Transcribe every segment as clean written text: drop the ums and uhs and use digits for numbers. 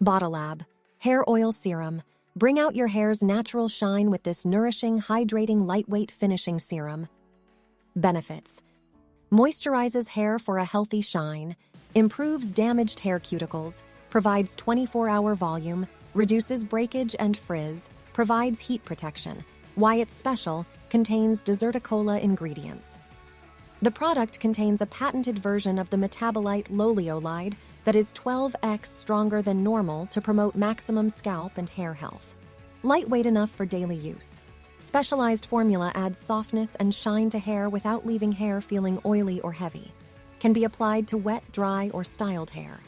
Botalab, Hair Oil Serum. Bring out your hair's natural shine with this nourishing, hydrating, lightweight finishing serum. Benefits: moisturizes hair for a healthy shine, improves damaged hair cuticles, provides 24-hour volume, reduces breakage and frizz, provides heat protection. Why it's special: contains deserticola ingredients. The product contains a patented version of the metabolite loleolide that is 12x stronger than normal to promote maximum scalp and hair health. Lightweight enough for daily use. Specialized formula adds softness and shine to hair without leaving hair feeling oily or heavy. Can be applied to wet, dry, or styled hair.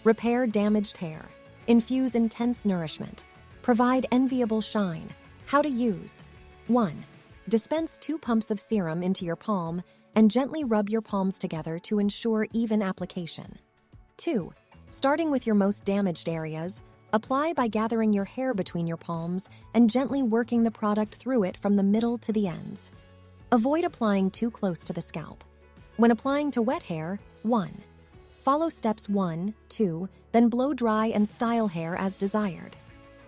Repair damaged hair. Infuse intense nourishment. Provide enviable shine. How to use: 1. Dispense 2 pumps of serum into your palm and gently rub your palms together to ensure even application. 2. Starting with your most damaged areas, apply by gathering your hair between your palms and gently working the product through it from the middle to the ends. Avoid applying too close to the scalp. When applying to wet hair, 1. Follow steps 1, 2, then blow dry and style hair as desired.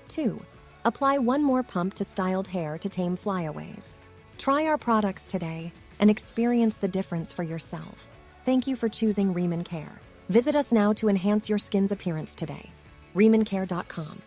2. Apply 1 more pump to styled hair to tame flyaways. Try our products today and experience the difference for yourself. Thank you for choosing RIMAN Care. Visit us now to enhance your skin's appearance today. RIMANCare.com.